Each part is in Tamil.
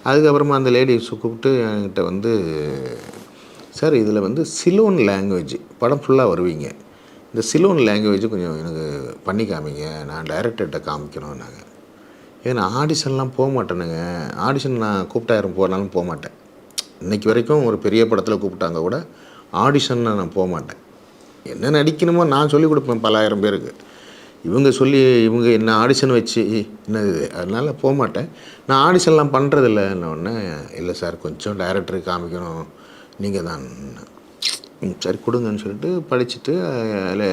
அதுக்கப்புறமா அந்த லேடிஸை கூப்பிட்டு என்கிட்ட வந்து, சார் இதில் வந்து சிலோன் லாங்குவேஜ் படம் ஃபுல்லாக வருவீங்க, இந்த சிலோன் லாங்குவேஜ் கொஞ்சம் எனக்கு பண்ணி காமிங்க, நான் டைரக்டர்கிட்ட காமிக்கணும்னாங்க. ஏன்னா ஆடிஷன்லாம் போக மாட்டேனுங்க, ஆடிஷன் நான் கூப்பிட்டா யாரும் போனாலும் போக மாட்டேன். இன்றைக்கி வரைக்கும் ஒரு பெரிய படத்தில் கூப்பிட்டாங்க கூட ஆடிஷன் நான் போக மாட்டேன். என்ன நடிக்கணுமோ நான் சொல்லிக் கொடுப்பேன் பல ஆயிரம் பேருக்கு. இவங்க என்ன ஆடிஷன் வச்சு என்னது, அதனால் போக மாட்டேன். நான் ஆடிஷன்லாம் பண்ணுறதில்லன்னொடனே, இல்லை சார் கொஞ்சம் டைரக்டருக்கு காமிக்கணும், நீங்கள் தான். சரி கொடுங்கன்னு சொல்லிட்டு படிச்சுட்டு அதில்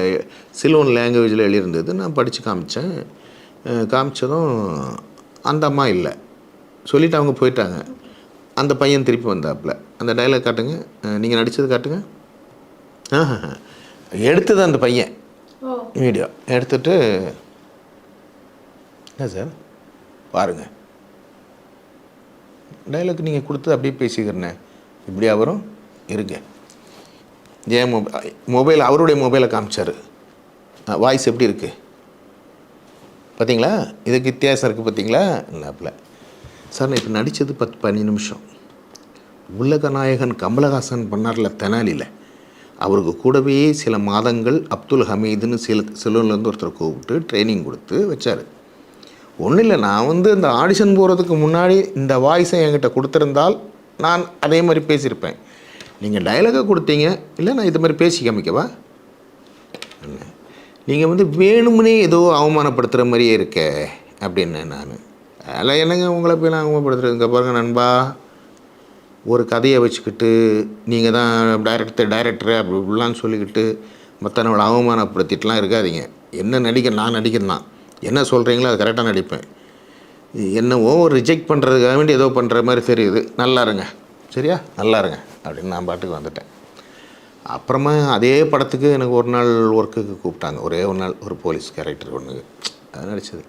சிலோன் லாங்குவேஜில் எழுதியிருந்தது நான் படித்து காமித்தேன். காமிச்சதும் அந்த அம்மா இல்லை, சொல்லிவிட்டு அவங்க போயிட்டாங்க. அந்த பையன் திருப்பி வந்தாப்புல, அந்த டைலாக் காட்டுங்க, நீங்கள் நடித்தது காட்டுங்க. எடுத்தது அந்த பையன் வீடியோ எடுத்துகிட்டு, என்ன சார் பாருங்கள் டைலாக் நீங்கள் கொடுத்தது அப்படியே பேசிக்கிறேண்ணே, இப்படியா வரும் இருங்க. ஏன் மொபைல் அவருடைய மொபைலை காமிச்சார், வாய்ஸ் எப்படி இருக்குது பார்த்தீங்களா, இதுக்கு வித்தியாசம் இருக்குது பார்த்தீங்களா இல்லாப்பில். சார் நான் இப்போ நடித்தது 10-15 நிமிஷம். உலக நாயகன் கமலஹாசன் பண்ணார்ல தெனாலியில், அவருக்கு கூடவே சில மாதங்கள் அப்துல் ஹமீதுன்னு சிலோன்லேருந்து ஒருத்தர் கூப்பிட்டு ட்ரைனிங் கொடுத்து வச்சார். ஒன்றும் இல்லை, நான் வந்து இந்த ஆடிஷன் போகிறதுக்கு முன்னாடி இந்த வாய்ஸை என்கிட்ட கொடுத்துருந்தால் நான் அதே மாதிரி பேசியிருப்பேன். நீங்கள் டைலாகை கொடுத்தீங்க, இல்லை நான் இது மாதிரி பேசி காமிக்கவா, நீங்கள் வந்து வேணும்னே ஏதோ அவமானப்படுத்துகிற மாதிரியே இருக்க அப்படின்னு. நான் அதில் என்னங்க உங்களை போய் நான் அவமானப்படுத்துறதுங்க பாருங்கள் நண்பா, ஒரு கதையை வச்சுக்கிட்டு நீங்கள் தான் டைரக்டர் அப்படி இப்படிலாம் சொல்லிக்கிட்டு மற்றவங்களை அவமானப்படுத்திட்டுலாம் இருக்காதீங்க. என்ன நான் நடிக்கிறேன் தான், என்ன சொல்கிறீங்களோ அது கரெக்டாக நடிப்பேன். என்ன ஓவர் ரிஜெக்ட் பண்ணுறதுக்காக வேண்டி ஏதோ பண்ணுற மாதிரி தெரியுது, நல்லா இருங்க சரியா, நல்லா இருங்க அப்படின்னு நான் பாட்டுக்கு வந்துட்டேன். அப்புறமா அதே படத்துக்கு எனக்கு ஒரு நாள் ஒர்க்குக்கு கூப்பிட்டாங்க, ஒரே ஒரு நாள் ஒரு போலீஸ் கேரக்டர் ஒன்று அது நடித்தது.